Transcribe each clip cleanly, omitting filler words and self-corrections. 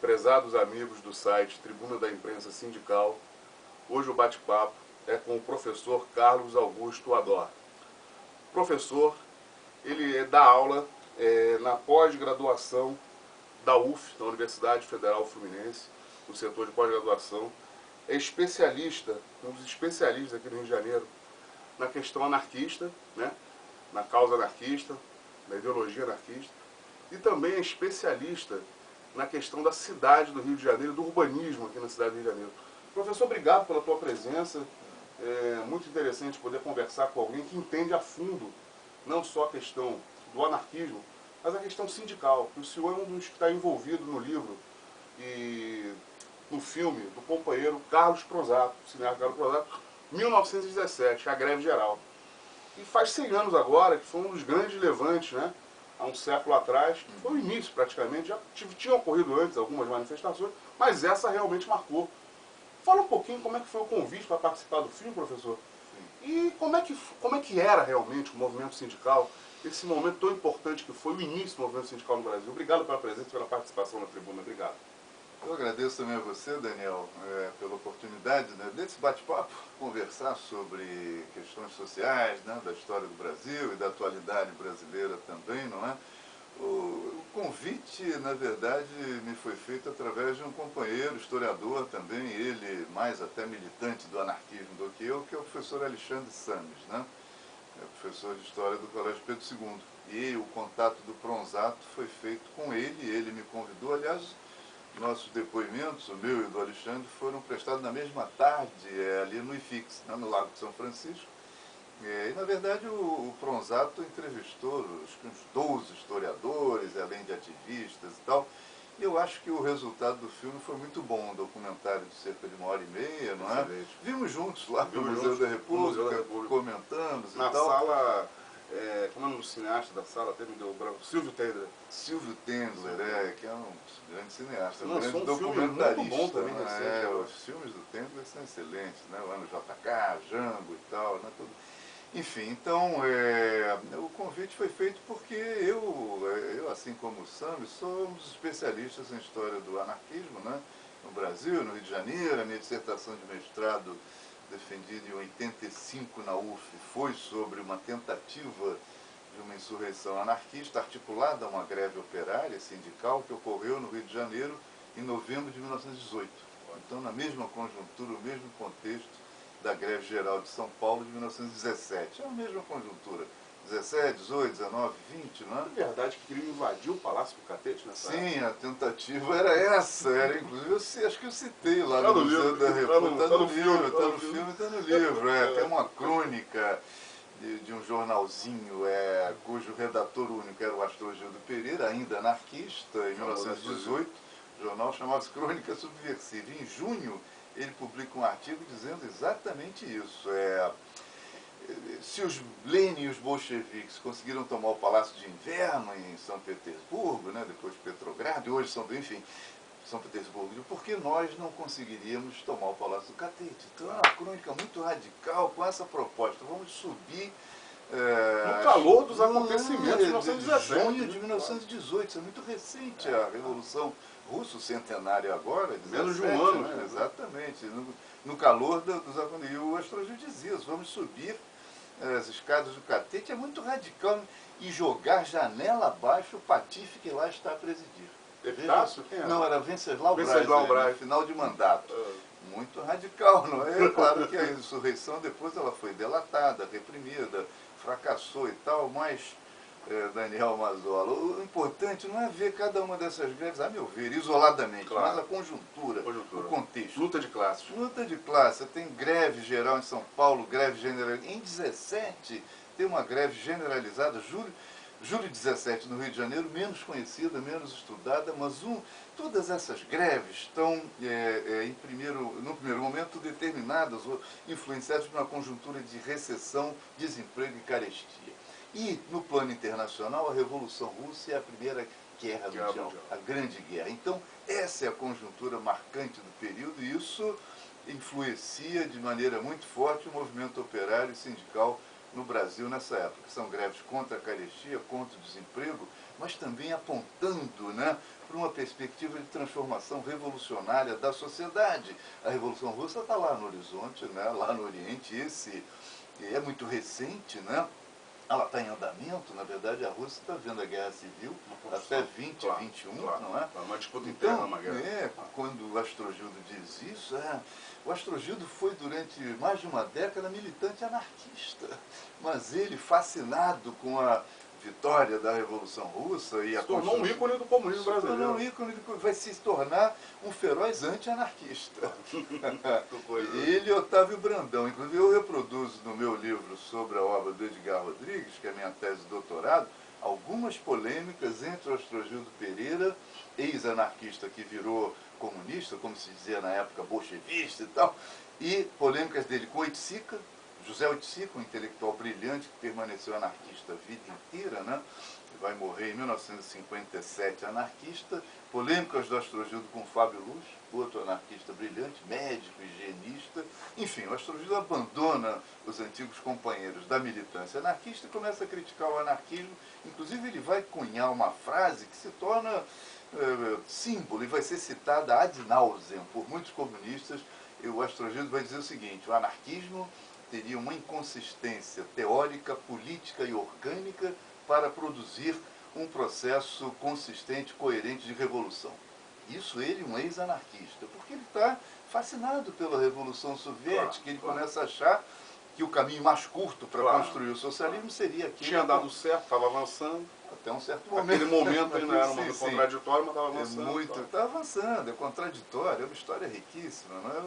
Prezados amigos do site Tribuna da Imprensa Sindical, hoje o bate-papo é com o professor Carlos Augusto Ador. Professor, ele dá aula na pós-graduação da UF, da Universidade Federal Fluminense, no setor de pós-graduação. É especialista, um dos especialistas aqui no Rio de Janeiro, na questão anarquista, né? Na causa anarquista, na ideologia anarquista, e também é especialista na questão da cidade do Rio de Janeiro, do urbanismo aqui na cidade do Rio de Janeiro. Professor, obrigado pela tua presença. É muito interessante poder conversar com alguém que entende a fundo não só a questão do anarquismo, mas a questão sindical. O senhor é um dos que está envolvido no livro e no filme do companheiro Carlos Prosato, cineasta Carlos Prosato, 1917, a greve geral. E faz 100 anos agora, que foi um dos grandes levantes, né? Há um século atrás, que foi o início praticamente, já tinham ocorrido antes algumas manifestações, mas essa realmente marcou. Fala um pouquinho como é que foi o convite para participar do filme, professor, e como é que era realmente o movimento sindical, esse momento tão importante que foi o início do movimento sindical no Brasil. Obrigado pela presença e pela participação na tribuna. Obrigado. Eu agradeço também a você, Daniel, pela oportunidade, né, desse bate-papo, conversar sobre questões sociais, né, da história do Brasil e da atualidade brasileira também, não é? O convite, na verdade, me foi feito através de um companheiro, historiador também, ele mais até militante do anarquismo do que é o professor Alexandre Sames, né? É professor de História do Colégio Pedro II. E o contato do Pronsato foi feito com ele me convidou, aliás, nossos depoimentos, o meu e o do Alexandre, foram prestados na mesma tarde, ali no IFIX, né, no Lago de São Francisco. E, na verdade, o Pronsato entrevistou uns 12 historiadores, além de ativistas e tal. E eu acho que o resultado do filme foi muito bom, um documentário de cerca de 1h30, não é? Excelente. Vimos juntos lá no Museu da República, comentamos e na tal. sala, como é o nome do cineasta da sala, até me deu branco, Silvio Tendler. Silvio Tendler, que é um grande cineasta, um Lançou grande um filme documentarista. muito bom também, Né? recente. Os filmes do Tendler são excelentes, né? Lá no JK, Django e tal, né? Tudo. Enfim, então, o convite foi feito porque eu, assim como o Sam, sou um dos especialistas em história do anarquismo, né? No Brasil, no Rio de Janeiro. A minha dissertação de mestrado, defendida em 85 na UF, foi sobre uma tentativa de uma insurreição anarquista articulada a uma greve operária sindical que ocorreu no Rio de Janeiro em novembro de 1918. Então, na mesma conjuntura, o mesmo contexto da greve geral de São Paulo de 1917. É a mesma conjuntura. 17, 18, 19, 20, não é? É verdade que queriam invadir o Palácio do Catete nessa época? Sim, a tentativa era essa. Inclusive, acho que eu citei lá Tá no no Museu livro, da República. tá no filme, Está no filme, está no livro. Tem uma crônica de um jornalzinho cujo redator único era o Astrogildo Pereira, ainda anarquista, em 1918. O jornal chamava-se Crônica Subversiva. Em junho, ele publica um artigo dizendo exatamente isso. Se os Lenin e os bolcheviques conseguiram tomar o Palácio de Inverno em São Petersburgo, né, depois Petrogrado, e hoje enfim, São Petersburgo, por que nós não conseguiríamos tomar o Palácio do Catete? Então é uma crônica muito radical com essa proposta. Vamos subir... no calor dos acontecimentos de 1917. Junho de 1918, isso é muito recente, a Revolução Russa, centenário agora, 17, menos de um ano, né? Exatamente, no calor dos acontecimentos. E o Astrogildo dizia, vamos subir as escadas do Catete, é muito radical, e jogar janela abaixo o patife que lá está a presidir. Epitácio? Não, era Venceslau Braz, Braz, no final de mandato. Muito radical, não é? É claro que a insurreição depois ela foi delatada, reprimida, fracassou e tal, mas, Daniel Mazola, o importante não é ver cada uma dessas greves, a meu ver, isoladamente, claro, mas a conjuntura, o contexto. Luta de classes. Luta de classe. Tem greve geral em São Paulo, greve generalizada. Em 17 tem uma greve generalizada, julho 17 no Rio de Janeiro, menos conhecida, menos estudada, mas todas essas greves estão, no primeiro momento, determinadas ou influenciadas por uma conjuntura de recessão, desemprego e carestia. E, no plano internacional, a Revolução Russa é a primeira guerra mundial, a Grande Guerra. Então, essa é a conjuntura marcante do período e isso influencia de maneira muito forte o movimento operário e sindical no Brasil nessa época. São greves contra a carestia, contra o desemprego, mas também apontando, né, para uma perspectiva de transformação revolucionária da sociedade. A Revolução Russa está lá no horizonte, né, lá no Oriente, esse é muito recente, né? Ela está em andamento, na verdade a Rússia está vendo a guerra civil até 2021, claro, não é? Uma disputa Então, interna, uma guerra. quando o Astrogildo diz isso, o Astrogildo foi durante mais de uma década militante anarquista, mas ele, fascinado com a vitória da Revolução Russa e a Se tornou um ícone do comunismo brasileiro. tornou um ícone, vai se tornar um feroz anti-anarquista. Ele e Otávio Brandão. Inclusive eu reproduzo no meu livro sobre a obra do Edgar Rodrigues, que é a minha tese de doutorado, algumas polêmicas entre o Astrogildo Pereira, ex-anarquista que virou comunista, como se dizia na época, bolchevista e tal, e polêmicas dele com Oiticica, José Oiticica, um intelectual brilhante que permaneceu anarquista a vida inteira, né? Vai morrer em 1957 anarquista. Polêmicas do Astrogildo com Fábio Luz, outro anarquista brilhante, médico, higienista. Enfim, o Astrogildo abandona os antigos companheiros da militância anarquista e começa a criticar o anarquismo. Inclusive ele vai cunhar uma frase que se torna símbolo e vai ser citada ad nauseam por muitos comunistas. E o Astrogildo vai dizer o seguinte: o anarquismo teria uma inconsistência teórica, política e orgânica para produzir um processo consistente, coerente de revolução. Isso ele, um ex-anarquista, porque ele está fascinado pela Revolução Soviética, ele começa a achar que o caminho mais curto para construir o socialismo seria aquele... Tinha dado certo, estava avançando. Até um certo momento. Aquele momento ainda era um contraditório, mas estava avançando. Está avançando, é contraditório, é uma história riquíssima. Não é?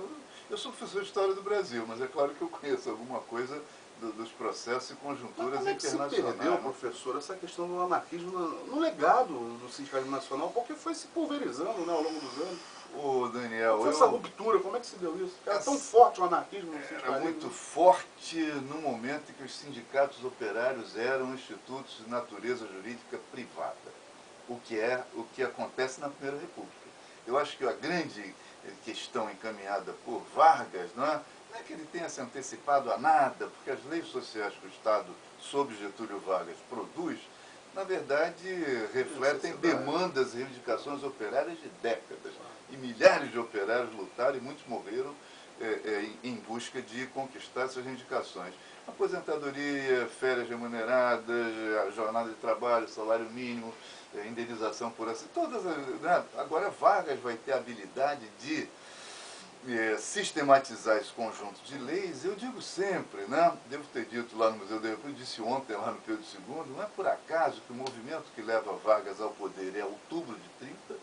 Eu sou professor de História do Brasil, mas é claro que eu conheço alguma coisa dos processos e conjunturas como é que internacionais. se perdeu, professor, essa questão do anarquismo no legado do sindicalismo nacional, porque foi se pulverizando, né, ao longo dos anos? Ô, Daniel, essa ruptura, como é que se deu isso? Era tão forte o anarquismo no sindicalismo? Era muito forte no momento em que os sindicatos operários eram institutos de natureza jurídica privada, o que acontece na Primeira República. Eu acho que a grande questão encaminhada por Vargas, não é que ele tenha se antecipado a nada, porque as leis sociais que o Estado, sob Getúlio Vargas, produz, na verdade, refletem demandas e reivindicações operárias de décadas. E milhares de operários lutaram e muitos morreram em busca de conquistar essas reivindicações. Aposentadoria, férias remuneradas, jornada de trabalho, salário mínimo, indenização por acidente, todas. Né? Agora Vargas vai ter a habilidade de sistematizar esse conjunto de leis. Eu digo sempre, né? Devo ter dito lá no Museu da República, disse ontem lá no Pedro II, não é por acaso que o movimento que leva Vargas ao poder é outubro de 30,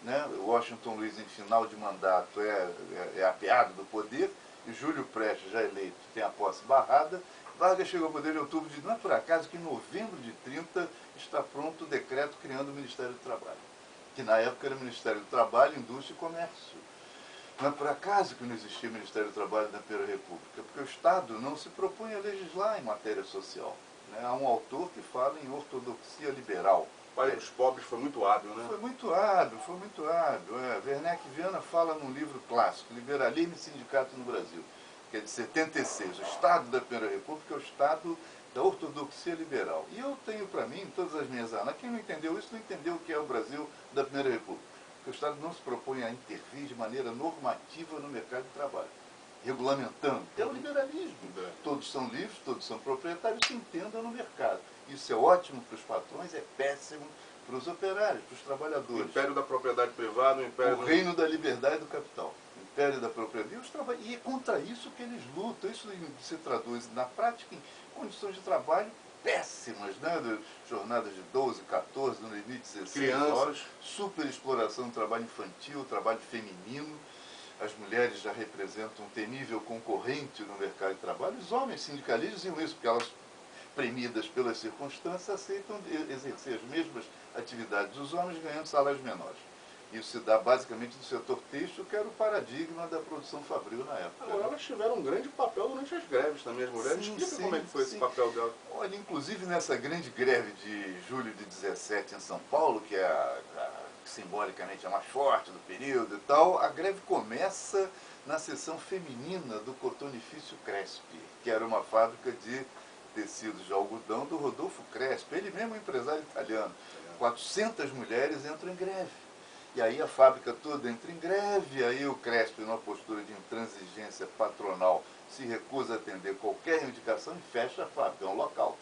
né? Washington Luiz em final de mandato é apeado do poder, e Júlio Prestes, já eleito, tem a posse barrada. Vargas chegou ao poder em outubro de... Não é por acaso que em novembro de 30 está pronto o decreto criando o Ministério do Trabalho, que na época era o Ministério do Trabalho, Indústria e Comércio. Não é por acaso que não existia o Ministério do Trabalho na Primeira República, porque o Estado não se propõe a legislar em matéria social. Né? Há um autor que fala em ortodoxia liberal. O pai dos pobres foi muito hábil, né? Foi muito hábil, foi muito hábil. Werneck Viana fala num livro clássico, Liberalismo e Sindicato no Brasil, que é de 76. O Estado da Primeira República é o Estado da ortodoxia liberal. E eu tenho para mim, em todas as minhas análises, quem não entendeu isso não entendeu o que é o Brasil da Primeira República. Porque o Estado não se propõe a intervir de maneira normativa no mercado de trabalho, regulamentando. É o liberalismo. Todos são livres, todos são proprietários, se entendam no mercado. Isso é ótimo para os patrões, é péssimo para os operários, para os trabalhadores. O império da propriedade privada, o reino da liberdade e do capital. O império da propriedade e é contra isso que eles lutam. Isso se traduz na prática em condições de trabalho péssimas, né? Jornadas de 12, 14, no limite 16 horas, superexploração do trabalho infantil, trabalho feminino. As mulheres já representam um temível concorrente no mercado de trabalho. Os homens sindicalistas diziam isso, porque elas, premidas pelas circunstâncias, aceitam exercer as mesmas atividades dos homens ganhando salários menores. Isso se dá basicamente no setor têxtil, que era o paradigma da produção fabril na época. Agora, elas tiveram um grande papel durante as greves também, as mulheres. Explica como é que foi esse papel delas. Olha, inclusive nessa grande greve de julho de 17 em São Paulo, que é simbolicamente a mais forte do período e tal, a greve começa na seção feminina do Cotonifício Crespi, que era uma fábrica de tecidos de algodão do Rodolfo Crespi, ele mesmo empresário italiano. 400 mulheres entram em greve. E aí a fábrica toda entra em greve, aí o CRESP, numa postura de intransigência patronal, se recusa a atender qualquer reivindicação e fecha a fábrica, é um lockout.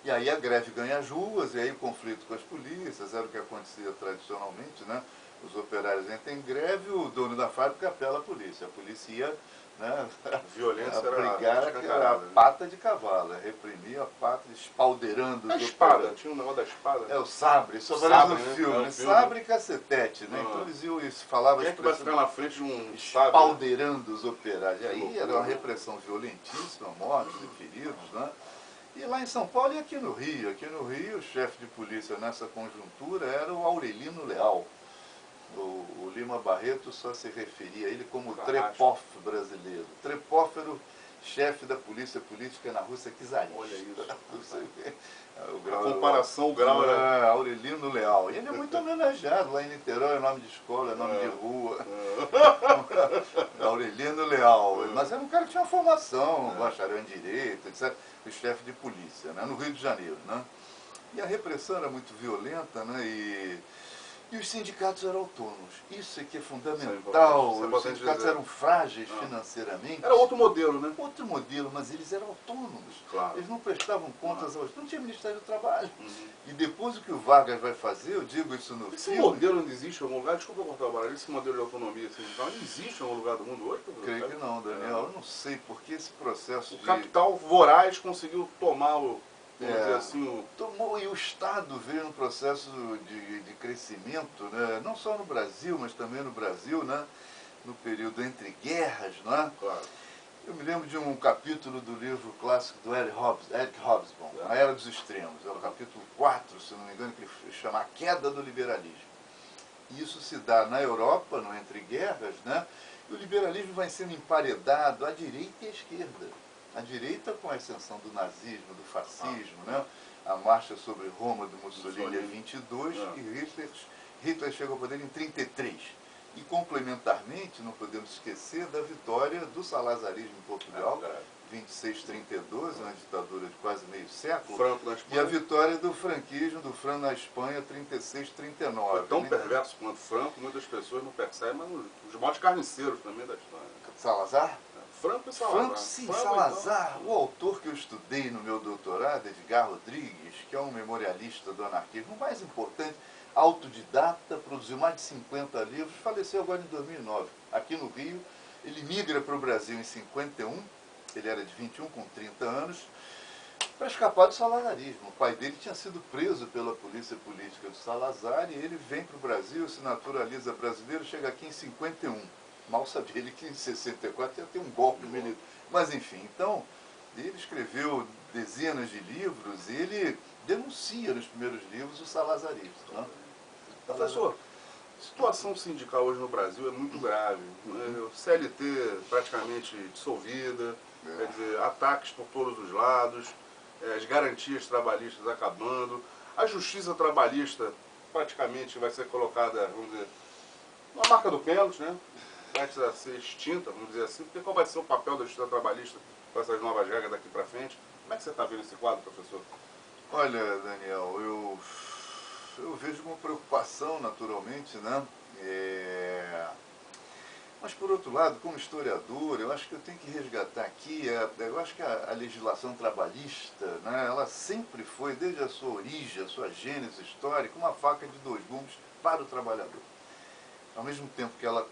E aí a greve ganha as ruas, e aí o conflito com as polícias, era o que acontecia tradicionalmente, né? Os operários entram em greve, o dono da fábrica apela à polícia. A polícia ia, né, Violência a brigar, era que era a pata de cavalo, reprimia a pata, espaldeirando a os espada, operários. tinha um negócio da espada. É o sabre, isso Sabre, aparece no né? filme, É né? o filme. Sabre e cacetete, né? Então eles iam, isso falava Quem é que vai ficar na frente de um sabre? Né? espaldeirando os operários. E aí loucura, era uma né? repressão violentíssima, mortes e feridos, né? E lá em São Paulo e aqui no Rio, o chefe de polícia nessa conjuntura era o Aurelino Leal. O Lima Barreto só se referia a ele como o Trepov brasileiro. Trepov era o chefe da polícia política na Rússia czarista. Olha isso. Você vê, A comparação, o grau era... Aurelino Leal. E ele é muito homenageado lá em Niterói, é nome de escola, é nome de rua. Aurelino Leal. Mas era um cara que tinha uma formação, bacharel em Direito, etc. O chefe de polícia, né? No Rio de Janeiro. Né? E a repressão era muito violenta, né? E os sindicatos eram autônomos. Isso é que é fundamental. Os sindicatos eram frágeis financeiramente. Era outro modelo, né? Outro modelo, mas eles eram autônomos. Claro. Eles não prestavam contas aos... Não tinha Ministério do Trabalho. E depois o que o Vargas vai fazer, eu digo isso no Esse filme... modelo ainda existe em algum lugar? Desculpa eu cortar o baralho. Esse modelo de autonomia sindical ainda existe em algum lugar do mundo hoje? Creio que não, Daniel. Eu não sei, porque esse processo O capital voraz conseguiu tomar o... Vamos dizer assim, tomou, e o Estado veio num processo de crescimento, né? Não só no Brasil, mas também no Brasil, né? No período entre guerras. Né? Claro. Eu me lembro de um capítulo do livro clássico do Eric Hobsbawm, A Era dos Extremos. É o capítulo 4, se não me engano, que ele chama A Queda do Liberalismo. E isso se dá na Europa, no entre guerras, né? E o liberalismo vai sendo emparedado à direita e à esquerda. A direita com a ascensão do nazismo, do fascismo, né? A marcha sobre Roma do Mussolini em 22 e Hitler chega ao poder em 33. E complementarmente, não podemos esquecer da vitória do salazarismo em Portugal, 26-32, uma ditadura de quase meio século, Franco na Espanha. E a vitória do franquismo, do Franco na Espanha, 36-39. Foi tão perverso quanto Franco, muitas pessoas não percebem, mas os maiores carniceiros também da história. Salazar? Franco e Salazar. Franco, sim, Salazar. Então... O autor que eu estudei no meu doutorado, Edgar Rodrigues, que é um memorialista do anarquismo, o mais importante, autodidata, produziu mais de 50 livros, faleceu agora em 2009. Aqui no Rio, ele migra para o Brasil em 51, ele era de 21, com 30 anos, para escapar do salazarismo. O pai dele tinha sido preso pela polícia política do Salazar e ele vem para o Brasil, se naturaliza brasileiro, chega aqui em 51. Mal sabia ele que em 64 ia ter um golpe militar. Mas enfim, então, ele escreveu dezenas de livros e ele denuncia nos primeiros livros o salazarismo. Né? Professor, a situação sindical hoje no Brasil é muito grave. Né? O CLT praticamente dissolvida, quer dizer, ataques por todos os lados, as garantias trabalhistas acabando, a justiça trabalhista praticamente vai ser colocada, vamos dizer, na marca do pênalti, né? Vai ser extinta, vamos dizer assim, porque qual vai ser o papel da justiça trabalhista com essas novas regras daqui para frente? Como é que você está vendo esse quadro, professor? Olha, Daniel, eu vejo com preocupação, naturalmente, né? Mas, por outro lado, como historiador, eu acho que eu tenho que resgatar aqui, eu acho que a legislação trabalhista, né, ela sempre foi, desde a sua origem, a sua gênese histórica, uma faca de dois gumes para o trabalhador. Ao mesmo tempo que ela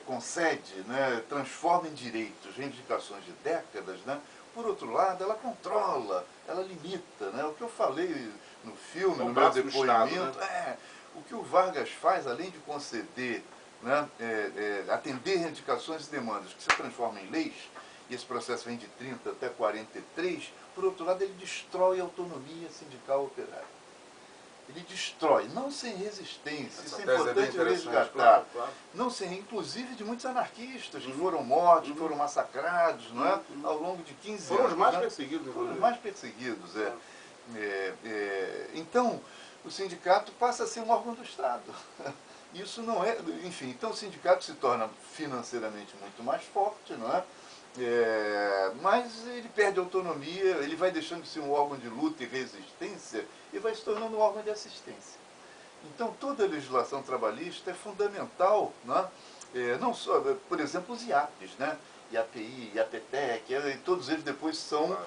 concede, né, transforma em direitos reivindicações de décadas, né, por outro lado, ela controla, ela limita. Né, o que eu falei no filme, no meu depoimento, o que o Vargas faz, além de conceder, né, atender reivindicações e demandas que se transformam em leis, e esse processo vem de 30 até 43, por outro lado, ele destrói a autonomia sindical operária. Ele destrói, não sem resistência, isso é importante resgatar, claro. Não sem, inclusive de muitos anarquistas que foram mortos, que foram massacrados, não é? Ao longo de 15 anos. Foram os mais perseguidos. Foram os mais perseguidos, Então, o sindicato passa a ser um órgão do Estado. Isso não é, enfim, então o sindicato se torna financeiramente muito mais forte, não é? Mas ele perde autonomia, ele vai deixando de ser um órgão de luta e resistência e vai se tornando um órgão de assistência. Então, toda a legislação trabalhista é fundamental, né? Não só, por exemplo, os IAPs, né? IAPI, IAPTEC, todos eles depois são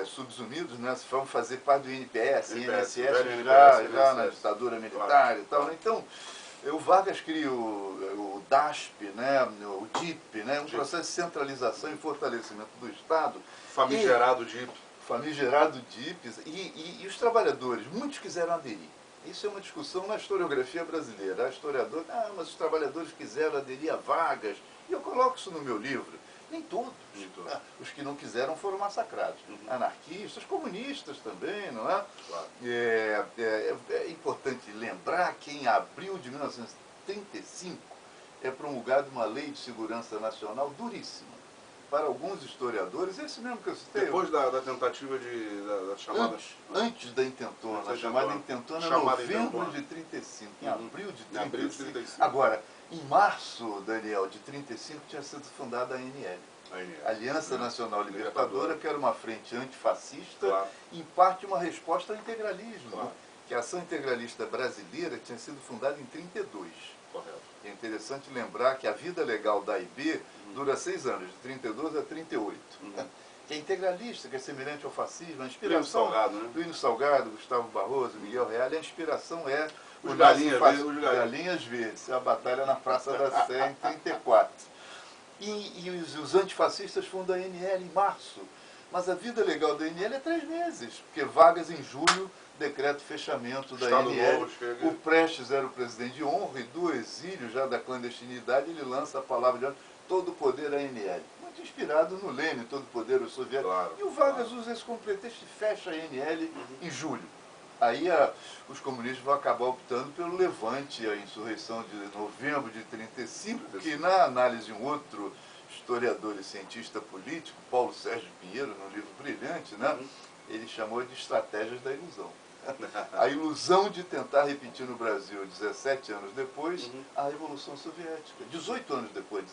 subsumidos, né? Vão fazer parte do INPS, INSS, já na ditadura militar e tal. Então, o Vargas cria o DASP, né? O DIP, né? Um processo de centralização e fortalecimento do Estado. Famigerado DIP. Famigerado DIP. E os trabalhadores, muitos quiseram aderir. Isso é uma discussão na historiografia brasileira. Há historiador, mas os trabalhadores quiseram aderir a Vargas. E eu coloco isso no meu livro. Nem todos. Os que não quiseram foram massacrados. Anarquistas, comunistas também, não é? Claro. É importante lembrar que em abril de 1935 é promulgada uma lei de segurança nacional duríssima. Para alguns historiadores, esse mesmo que eu citei. Depois da tentativa da chamada... Antes da intentona, a chamada intentona em novembro de 35, em abril de 35. Agora, em março, Daniel, de 35, tinha sido fundada a ANL. Aliança Nacional Libertadora, que era uma frente antifascista, em parte uma resposta ao integralismo, que a Ação Integralista Brasileira tinha sido fundada em 32. Correto. É interessante lembrar que a vida legal da AIB dura 6 anos, de 32 a 38. Que é integralista, que é semelhante ao fascismo. A inspiração Plínio Salgado, Gustavo Barroso, Miguel Reale, a inspiração é os Galinhas Verdes, a batalha na Praça da Sé em 34. E os antifascistas fundam a ANL em março. Mas a vida legal da ANL é 3 meses, porque Vargas em julho decreta o fechamento da ANL. O Prestes era o presidente de honra e do exílio, já da clandestinidade, ele lança a palavra de honra, todo o poder à ANL. Muito inspirado no Lênin, todo o poder o soviético. E o Vargas usa esse como pretexto e fecha a ANL em julho. Aí os comunistas vão acabar optando pelo levante, a insurreição de novembro de 35, que na análise de um outro historiador e cientista político, Paulo Sérgio Pinheiro, num livro brilhante, né? Ele chamou de estratégias da ilusão. A ilusão de tentar repetir no Brasil, 17 anos depois, a Revolução Soviética. 18 anos depois,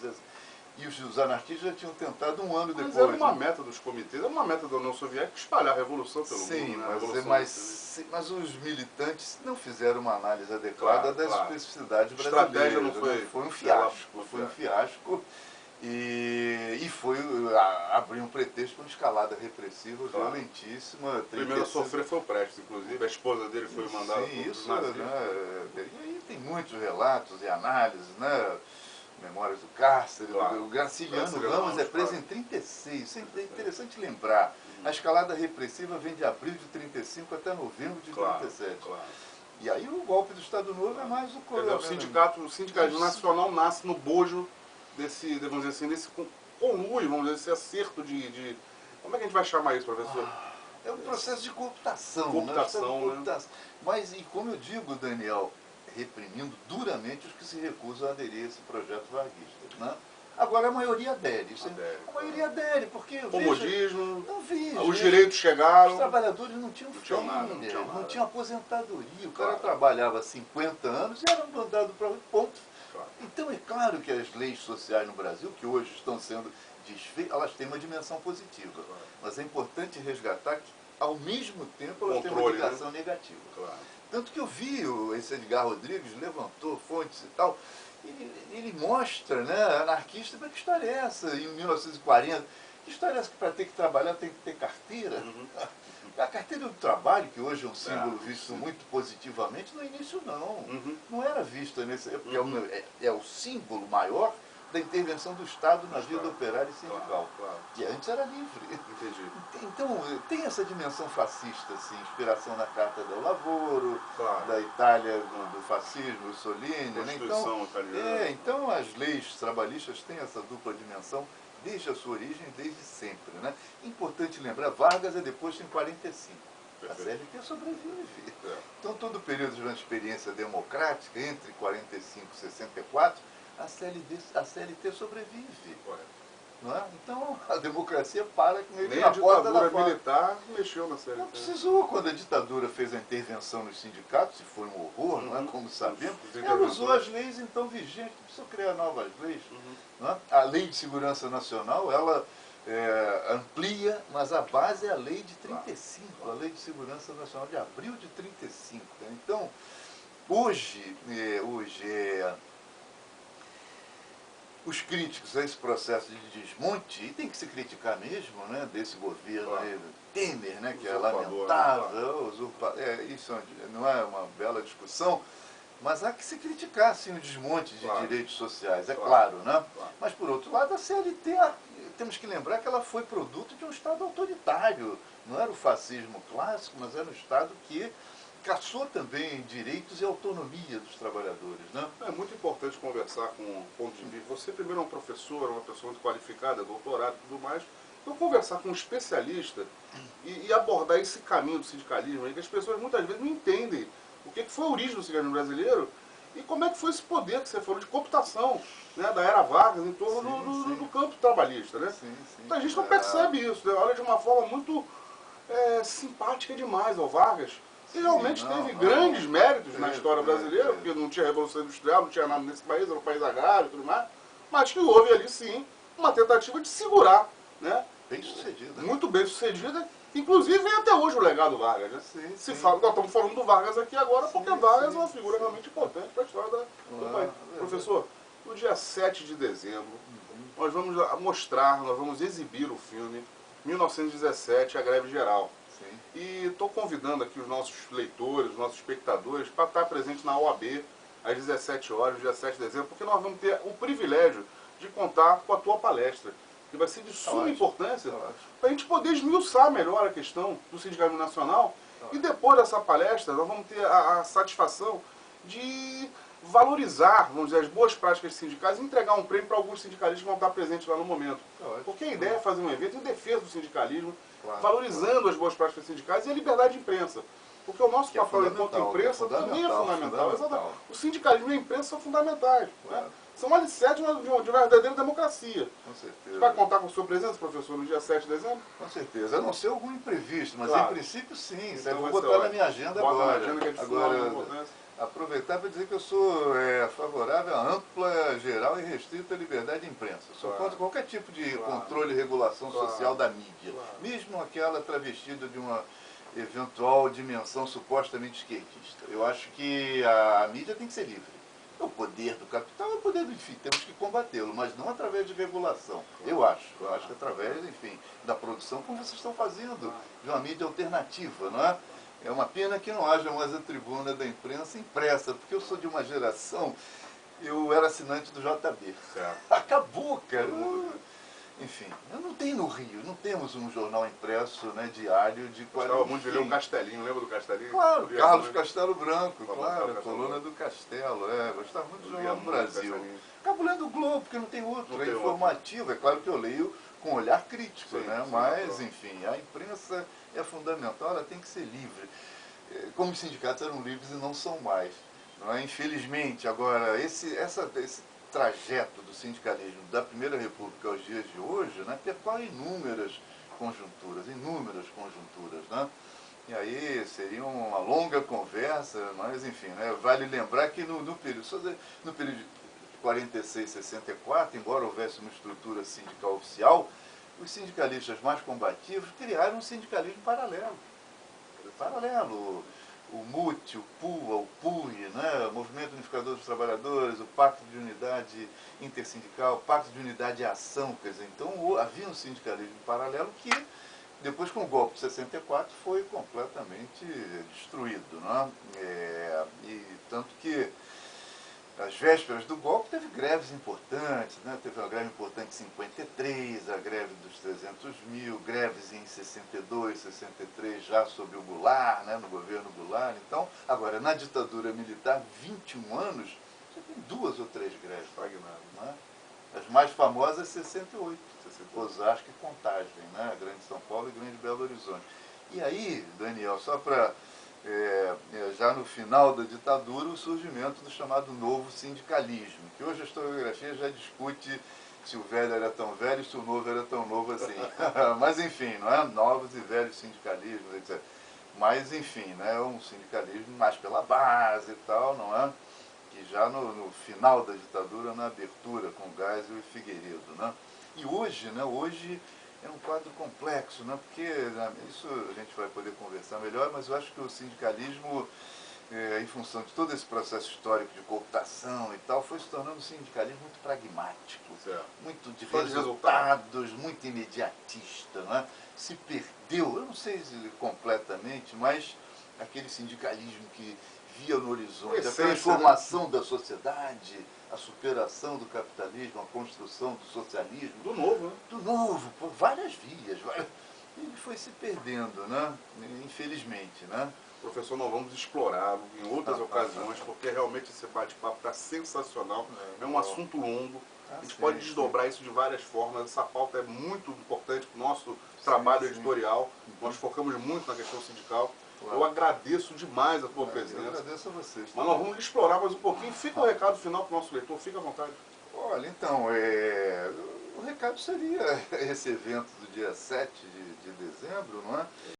e os anarquistas já tinham tentado um ano depois. Mas era uma meta dos comitês, era uma meta da União Soviética espalhar a revolução pelo mundo. Sim, mas os militantes não fizeram uma análise adequada das especificidades brasileiras. A estratégia não foi um fiasco. Foi um fiasco. E foi abrir um pretexto para uma escalada repressiva violentíssima. Primeiro a sofrer foi o Prestes, inclusive. A esposa dele foi mandada por isso, né? E aí tem muitos relatos e análises, né? Memórias do Cárcere, o Graciliano Ramos é preso em 36. Isso é interessante lembrar. A escalada repressiva vem de abril de 35 até novembro de 37. E aí o golpe do Estado Novo é mais o coronel. O sindicalismo nacional nasce no bojo desse, vamos dizer assim, desse conluio, vamos dizer, esse acerto de... Como é que a gente vai chamar isso, professor? É um processo de cooptação. Né? Mas, e como eu digo, Daniel, reprimindo duramente os que se recusam a aderir a esse projeto varguista. Né? Agora a maioria adere. A maioria adere, porque... Comodismo, os direitos chegaram. Os trabalhadores não tinham família, não tinham aposentadoria. O cara trabalhava 50 anos e era mandado para o ponto. Então é claro que as leis sociais no Brasil, que hoje estão sendo desfeitas, elas têm uma dimensão positiva. Mas é importante resgatar que, ao mesmo tempo, elas têm uma ligação negativa. Tanto que eu vi, esse Edgar Rodrigues levantou fontes e tal, ele mostra, né, anarquista, mas que história é essa, em 1940? Que história é essa que para ter que trabalhar tem que ter carteira? A carteira do trabalho, que hoje é um símbolo visto muito positivamente, no início não. Não era vista nesse... É o símbolo maior da intervenção do Estado na vida operária e sindical. Que antes era livre. Então, tem essa dimensão fascista, assim, inspiração na Carta del Lavoro, da Itália, do fascismo, Mussolini. Então, as leis trabalhistas têm essa dupla dimensão desde a sua origem, desde sempre. Né? Importante lembrar, Vargas é deposto em 45. A CLT sobrevive. Então, todo o período de uma experiência democrática, entre 45 e 64, a CLT sobrevive. Não é? Então, a democracia para com ele na porta da ditadura militar mexeu na CLT. Não precisou, quando a ditadura fez a intervenção nos sindicatos, e foi um horror, não é? Como sabemos, ela usou as leis então vigentes, não precisou criar novas leis. Não é? A Lei de Segurança Nacional, ela amplia, mas a base é a Lei de 35, a Lei de Segurança Nacional de abril de 35. Então, Hoje, os críticos a esse processo de desmonte, e tem que se criticar mesmo, né, desse governo aí, Temer, né, que é lamentável, isso não é uma bela discussão, mas há que se criticar, sim, o desmonte de direitos sociais, é claro, né? Mas, por outro lado, a CLT, temos que lembrar que ela foi produto de um Estado autoritário. Não era o fascismo clássico, mas era um Estado que caçou também direitos e autonomia dos trabalhadores, né? É muito importante conversar com um ponto de vista. Você primeiro é um professor, uma pessoa muito qualificada, doutorado e tudo mais. Então conversar com um especialista e abordar esse caminho do sindicalismo, aí, que as pessoas muitas vezes não entendem o que foi a origem do sindicalismo brasileiro e como é que foi esse poder que você falou de cooptação, né, da era Vargas em torno do campo trabalhista. Né? Então a gente não percebe isso, né? Olha de uma forma muito simpática demais ao Vargas. E realmente teve grandes méritos na história brasileira, porque não tinha Revolução Industrial, não tinha nada nesse país, era um país agrário e tudo mais, mas que houve ali sim uma tentativa de segurar, né? Bem sucedida. Muito bem sucedida, inclusive vem até hoje o legado Vargas. Né? Nós estamos falando do Vargas aqui agora, porque Vargas é uma figura realmente importante para a história do país. Professor, no dia 7 de dezembro, nós vamos mostrar, nós vamos exibir o filme 1917, A Greve Geral. E estou convidando aqui os nossos leitores, os nossos espectadores, para estar presente na OAB, às 17 horas, dia 7 de dezembro, porque nós vamos ter o privilégio de contar com a tua palestra, que vai ser de suma importância, para a gente poder esmiuçar melhor a questão do sindicalismo nacional. E depois dessa palestra, nós vamos ter a satisfação de valorizar, vamos dizer, as boas práticas sindicais e entregar um prêmio para alguns sindicalistas que vão estar presentes lá no momento. Porque a ideia é fazer um evento em defesa do sindicalismo, valorizando as boas práticas sindicais e a liberdade de imprensa. Porque o nosso papel enquanto imprensa também é fundamental. O sindicalismo e a imprensa são fundamentais. Né? São alicerces de uma verdadeira democracia. Com certeza. Você vai contar com a sua presença, professor, no dia 7 de dezembro? Com certeza. A não ser algum imprevisto, mas em princípio sim. Então, vou botar na minha agenda agora. Aproveitar para dizer que eu sou favorável à ampla, geral e restrita liberdade de imprensa. Sou contra qualquer tipo de controle e regulação social da mídia. Mesmo aquela travestida de uma eventual dimensão supostamente esquerdista. Eu acho que a mídia tem que ser livre. O poder do capital é o poder do enfim, temos que combatê-lo, mas não através de regulação. Eu acho que através, enfim, da produção, como vocês estão fazendo, de uma mídia alternativa, não é? É uma pena que não haja mais a tribuna da imprensa impressa, porque eu sou de uma geração, eu era assinante do JB. Acabou, cara. Enfim, não tem no Rio, não temos um jornal impresso, né, diário de qualidade. Gostava muito de ler o Castelinho, lembra do Castelinho? Claro, Carlos Castelo Branco, claro, a coluna do Castelo, gostava muito do Jornal do Brasil. Acabo lendo o Globo, porque não tem outro, é informativo, é claro que eu leio com olhar crítico, né, mas, enfim, a imprensa é fundamental, ela tem que ser livre. Como os sindicatos eram livres e não são mais. Não é? Infelizmente, agora, esse trajeto do sindicalismo da Primeira República aos dias de hoje, né, percorre inúmeras conjunturas, né? E aí seria uma longa conversa, mas enfim, né, vale lembrar que no período de 46 e 64, embora houvesse uma estrutura sindical oficial, os sindicalistas mais combativos criaram um sindicalismo paralelo. O MUT, o PUA, o PUI, né? O Movimento Unificador dos Trabalhadores, o Pacto de Unidade Intersindical, o Pacto de Unidade e Ação, quer dizer, então havia um sindicalismo paralelo que, depois com o golpe de 64, foi completamente destruído. Né? E tanto que, às vésperas do golpe, teve greves importantes, né? Teve uma greve importante em 53, a greve dos 300 mil, greves em 62, 63, já sob o Goulart, né? No governo Goulart. Então, agora, na ditadura militar, 21 anos, você tem 2 ou 3 greves fragmentadas. Né? As mais famosas, 68, Osasco e Contagem, né? Grande São Paulo e Grande Belo Horizonte. E aí, Daniel, só para... já no final da ditadura, o surgimento do chamado novo sindicalismo, que hoje a historiografia já discute se o velho era tão velho e se o novo era tão novo assim. Mas enfim, não é? Novos e velhos sindicalismos, etc. Mas enfim, né? Um sindicalismo mais pela base e tal, não é? Que já no final da ditadura, na abertura com Geisel e Figueiredo, né? E hoje, né? Hoje é um quadro complexo, né? Porque isso a gente vai poder conversar melhor, mas eu acho que o sindicalismo em função de todo esse processo histórico de cooptação e tal, foi se tornando um sindicalismo muito pragmático, muito de resultados, muito imediatista, não é? Se perdeu, eu não sei se completamente, mas aquele sindicalismo que via no horizonte a transformação da sociedade, a superação do capitalismo, a construção do socialismo. Do novo, né? Do novo, por várias vias. Ele foi se perdendo, né? Infelizmente, né? Professor, nós vamos explorá-lo em outras ocasiões, porque realmente esse bate-papo está sensacional. É um assunto longo, a gente pode desdobrar isso de várias formas. Essa pauta é muito importante para o nosso trabalho editorial. Nós focamos muito na questão sindical. Eu agradeço demais a tua presença. Eu agradeço a vocês. Mas nós vamos explorar mais um pouquinho. Fica o recado final para o nosso leitor, fica à vontade. Olha, então, o recado seria esse evento do dia 7 de dezembro, não é?